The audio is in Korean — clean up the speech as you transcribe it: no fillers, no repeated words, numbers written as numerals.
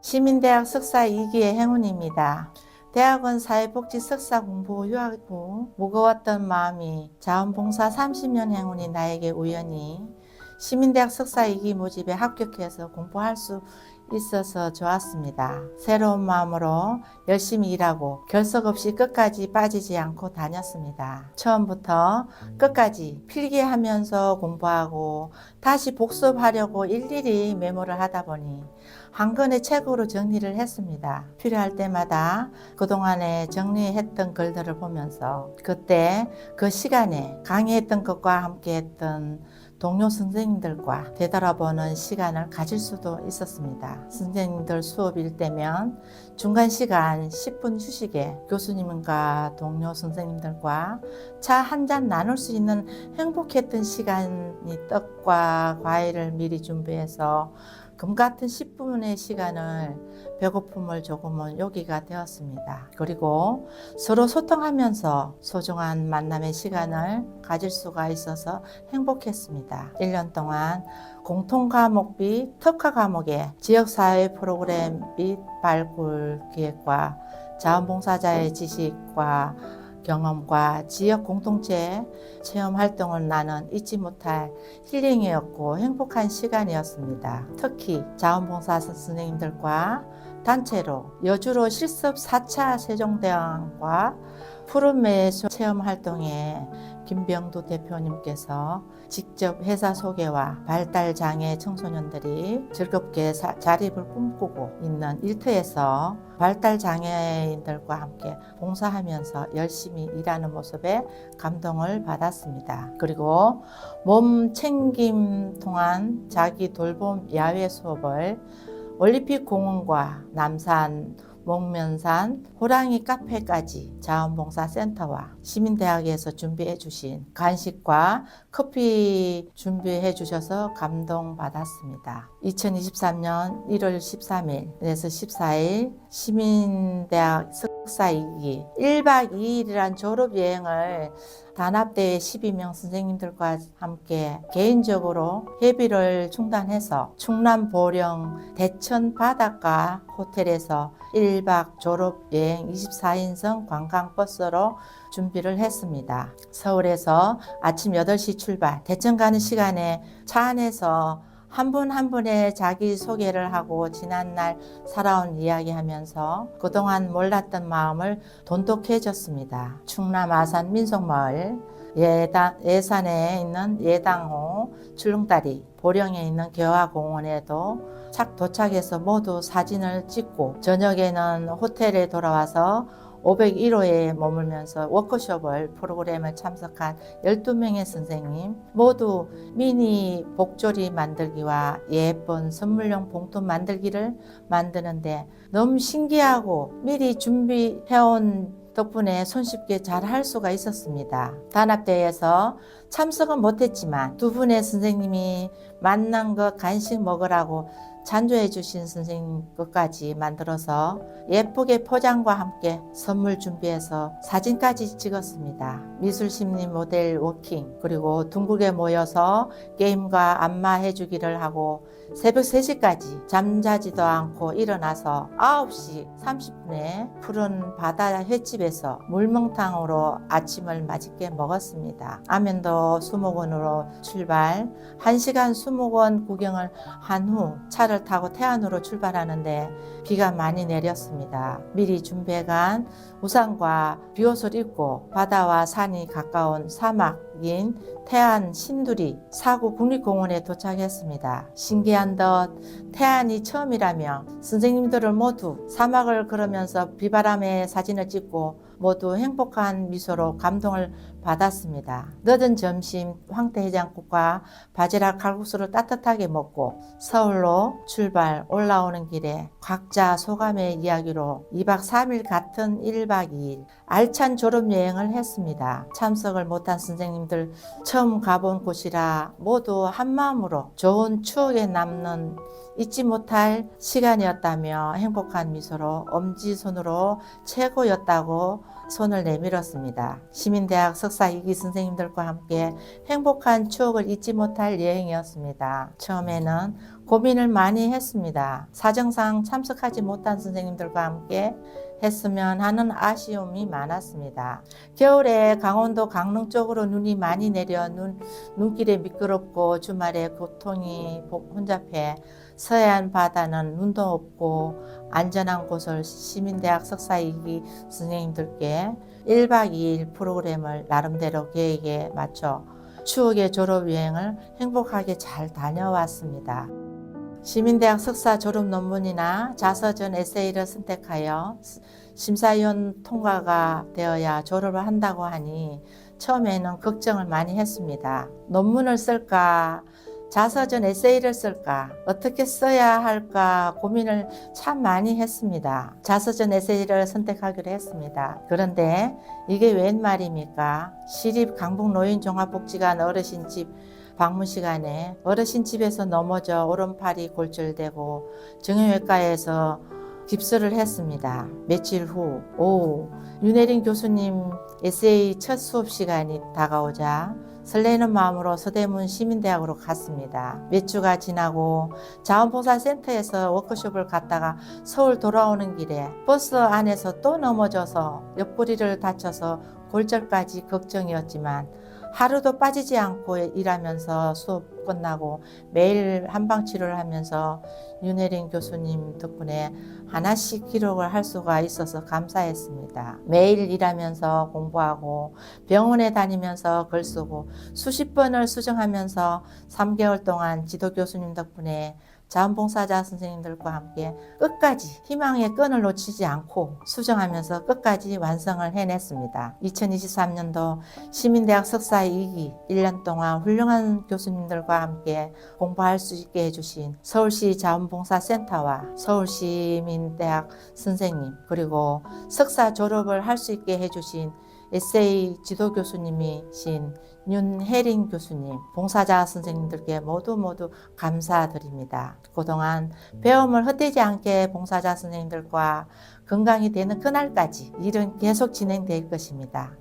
시민대학 석사 2기의 행운입니다. 대학원 사회복지 석사 공부 휴학 후 무거웠던 마음이 자원봉사 30년 행운이 나에게 우연히 시민대학 석사 2기 모집에 합격해서 공부할 수 있어서 좋았습니다. 새로운 마음으로 열심히 일하고 결석 없이 끝까지 빠지지 않고 다녔습니다. 처음부터 끝까지 필기하면서 공부하고 다시 복습하려고 일일이 메모를 하다 보니 한 권의 책으로 정리를 했습니다. 필요할 때마다 그동안에 정리했던 글들을 보면서 그때 그 시간에 강의했던 것과 함께했던 동료 선생님들과 되돌아보는 시간을 가질 수도 있었습니다. 선생님들 수업일 때면 중간 시간 10분 휴식에 교수님과 동료 선생님들과 차 한 잔 나눌 수 있는 행복했던 시간이 떡과 과일을 미리 준비해서 금 같은 10분의 시간을 배고픔을 조금은 요기가 되었습니다. 그리고 서로 소통하면서 소중한 만남의 시간을 가질 수가 있어서 행복했습니다. 1년 동안 공통과목비 특화 과목의 지역사회 프로그램 및 발굴 기획과 자원봉사자의 지식과 경험과 지역 공동체 체험 활동을 나눈 잊지 못할 힐링이었고 행복한 시간이었습니다. 특히 자원봉사 선생님들과 단체로 여주로 실습 4차 세종대왕과 푸른 매수 체험 활동에 김병두 대표님께서 직접 회사 소개와 발달장애 청소년들이 즐겁게 자립을 꿈꾸고 있는 일터에서 발달장애인들과 함께 봉사하면서 열심히 일하는 모습에 감동을 받았습니다. 그리고 몸 챙김 통한 자기 돌봄 야외 수업을 올림픽 공원과 남산, 목면산, 호랑이 카페까지 자원봉사센터와 시민대학에서 준비해 주신 간식과 커피 준비해 주셔서 감동받았습니다. 2023년 1월 13일에서 14일 시민대학 석사 2기 1박 2일이란 졸업여행을 단합대회 12명 선생님들과 함께 개인적으로 회비를 충당해서 충남 보령 대천 바닷가 호텔에서 1박 졸업여행 24인승 관광버스로 준비를 했습니다. 서울에서 아침 8시 출발, 대천 가는 시간에 차 안에서 한 분 한 분의 자기소개를 하고 지난날 살아온 이야기하면서 그동안 몰랐던 마음을 돈독해졌습니다. 충남 아산 민속마을, 예산에 있는 예당호, 출렁다리, 보령에 있는 개화공원에도 착 도착해서 모두 사진을 찍고 저녁에는 호텔에 돌아와서 501호에 머물면서 워크숍을 프로그램을 참석한 12명의 선생님 모두 미니 복조리 만들기와 예쁜 선물용 봉투 만들기를 만드는데 너무 신기하고 미리 준비해온 덕분에 손쉽게 잘 할 수가 있었습니다. 단합대회에서 참석은 못했지만 두 분의 선생님이 만난 것 간식 먹으라고 잔조해 주신 선생님 것까지 만들어서 예쁘게 포장과 함께 선물 준비해서 사진까지 찍었습니다. 미술심리 모델 워킹 그리고 둥글게 모여서 게임과 안마해 주기를 하고 새벽 3시까지 잠자지도 않고 일어나서 9시 30분에 푸른 바다 횟집에서 물멍탕으로 아침을 맛있게 먹었습니다. 안면도 수목원으로 출발 1시간 수목원 구경을 한 후 차를 타고 태안으로 출발하는데 비가 많이 내렸습니다. 미리 준비해간 우산과 비옷을 입고 바다와 산이 가까운 사막인 태안 신두리 사구 국립공원에 도착했습니다. 신기한 듯 태안이 처음이라며 선생님들을 모두 사막을 걸으면서 비바람에 사진을 찍고 모두 행복한 미소로 감동을 받았습니다. 늦은 점심 황태해장국과 바지락 칼국수를 따뜻하게 먹고 서울로 출발 올라오는 길에 각자 소감의 이야기로 2박 3일 같은 1박 2일 알찬 졸업여행을 했습니다. 참석을 못한 선생님들 처음 가본 곳이라 모두 한마음으로 좋은 추억에 남는 잊지 못할 시간이었다며 행복한 미소로 엄지손으로 최고였다고 손을 내밀었습니다. 시민대학 석사 2기 선생님들과 함께 행복한 추억을 잊지 못할 여행이었습니다. 처음에는 고민을 많이 했습니다. 사정상 참석하지 못한 선생님들과 함께 했으면 하는 아쉬움이 많았습니다. 겨울에 강원도 강릉 쪽으로 눈이 많이 내려 눈길에 미끄럽고 주말에 고통이 혼잡해 서해안 바다는 눈도 없고 안전한 곳을 시민대학 석사 2기 선생님들께 1박 2일 프로그램을 나름대로 계획에 맞춰 추억의 졸업여행을 행복하게 잘 다녀왔습니다. 시민대학 석사 졸업 논문이나 자서전 에세이를 선택하여 심사위원 통과가 되어야 졸업을 한다고 하니 처음에는 걱정을 많이 했습니다. 논문을 쓸까? 자서전 에세이를 쓸까? 어떻게 써야 할까 고민을 참 많이 했습니다. 자서전 에세이를 선택하기로 했습니다. 그런데 이게 웬 말입니까? 시립 강북노인종합복지관 어르신집 방문 시간에 어르신 집에서 넘어져 오른팔이 골절되고 정형외과에서 깁스를 했습니다. 며칠 후 오후 윤혜린 교수님 에세이 첫 수업 시간이 다가오자 설레는 마음으로 서대문 시민대학으로 갔습니다. 몇 주가 지나고 자원봉사센터에서 워크숍을 갔다가 서울 돌아오는 길에 버스 안에서 또 넘어져서 옆구리를 다쳐서 골절까지 걱정이었지만 하루도 빠지지 않고 일하면서 수업 끝나고 매일 한방치료를 하면서 윤혜린 교수님 덕분에 하나씩 기록을 할 수가 있어서 감사했습니다. 매일 일하면서 공부하고 병원에 다니면서 글 쓰고 수십 번을 수정하면서 3개월 동안 지도 교수님 덕분에 자원봉사자 선생님들과 함께 끝까지 희망의 끈을 놓치지 않고 수정하면서 끝까지 완성을 해냈습니다. 2023년도 시민대학 석사 2기 1년 동안 훌륭한 교수님들과 함께 공부할 수 있게 해주신 서울시 자원봉사센터와 서울시민대학 선생님 그리고 석사 졸업을 할 수 있게 해주신 에세이 지도 교수님이신 윤혜린 교수님, 봉사자 선생님들께 모두 감사드립니다. 그동안 배움을 헛되지 않게 봉사자 선생님들과 건강이 되는 그날까지 일은 계속 진행될 것입니다.